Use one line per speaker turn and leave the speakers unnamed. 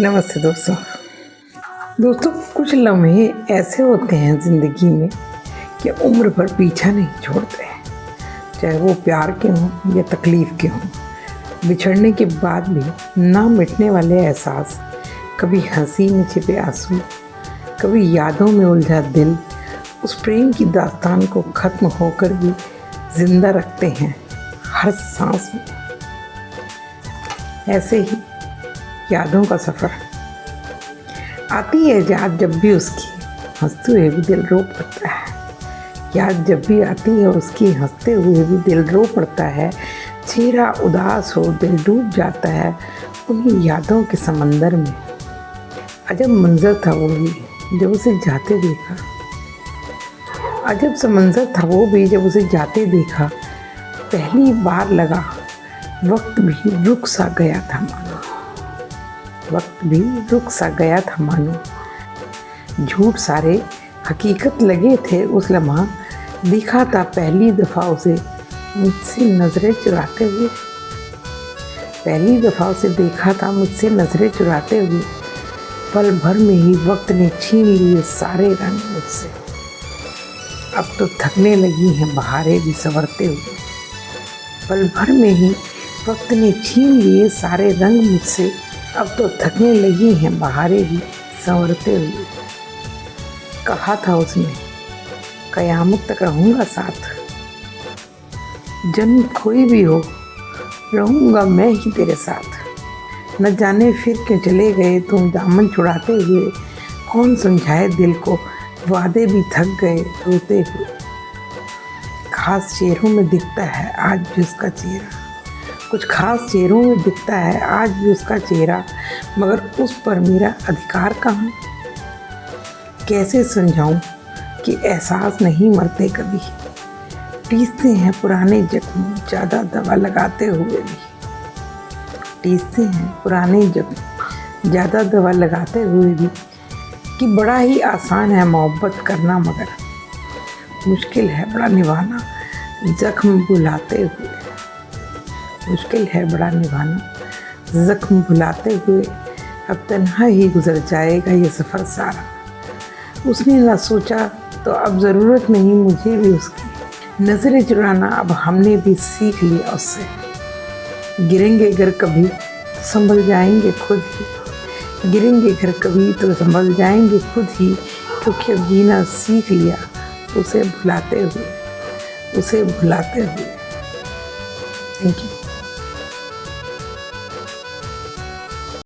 नमस्ते दोस्तों कुछ लम्हे ऐसे होते हैं ज़िंदगी में कि उम्र भर पीछा नहीं छोड़ते हैं, चाहे वो प्यार के हों या तकलीफ़ के हों। बिछड़ने के बाद भी ना मिटने वाले एहसास, कभी हंसी में छिपे आंसू, कभी यादों में उलझा दिल, उस प्रेम की दास्तान को ख़त्म होकर भी ज़िंदा रखते हैं हर सांस में। ऐसे ही यादों का सफ़र आती है याद जब भी उसकी, हंसते हुए भी दिल रो पड़ता है। याद जब भी आती है उसकी, हंसते हुए भी दिल रो पड़ता है। चेहरा उदास हो दिल डूब जाता है उन्हीं यादों के समंदर में। अजब मंजर था वो भी जब उसे जाते देखा, अजब सा मंजर था वो भी जब उसे जाते देखा। पहली बार लगा वक्त भी रुक सा गया था मानो, वक्त भी रुक सा गया था मानो। झूठ सारे हकीकत लगे थे उस लम्हा, देखा था पहली दफ़ा उसे मुझसे नज़रें चुराते हुए। पहली दफ़ा उसे देखा था मुझसे नज़रें चुराते हुए। पल भर में ही वक्त ने छीन लिए सारे रंग मुझसे। अब तो थकने लगी हैं बहारें भी संवरते हुए। पल भर में ही वक्त ने छीन लिए सारे रंग मुझसे। अब तो थकने लगी हैं बहारें भी संवरते हुए। कहा था उसने कयामत तक रहूँगा साथ, जन्म कोई भी हो रहूँगा मैं ही तेरे साथ। न जाने फिर क्यों चले गए तुम दामन छुड़ाते हुए। कौन समझाए दिल को वादे भी थक गए रोते हुए। खास चेहरों में दिखता है आज भी उसका चेहरा, कुछ खास चेहरों में दिखता है आज भी उसका चेहरा, मगर उस पर मेरा अधिकार कहाँ। कैसे समझाऊं कि एहसास नहीं मरते कभी, टीसते हैं पुराने जख्म ज़्यादा दवा लगाते हुए भी। टीसते हैं पुराने जख्म ज़्यादा दवा लगाते हुए भी। कि बड़ा ही आसान है मोहब्बत करना, मगर मुश्किल है बड़ा निभाना जख्म भुलाते हुए। मुश्किल है बड़ा निभाना ज़ख्म भुलाते हुए। अब तन्हा ही गुजर जाएगा ये सफ़र सारा। उसने ना सोचा तो अब ज़रूरत नहीं मुझे भी उसकी। नज़रें चुराना अब हमने भी सीख लिया उससे। गिरेंगे अगर कभी तो संभल जाएंगे खुद ही। गिरेंगे अगर कभी तो संभल जाएंगे खुद ही, क्योंकि अब जीना सीख लिया उसे भुलाते हुए, उसे भुलाते हुए। Thank you.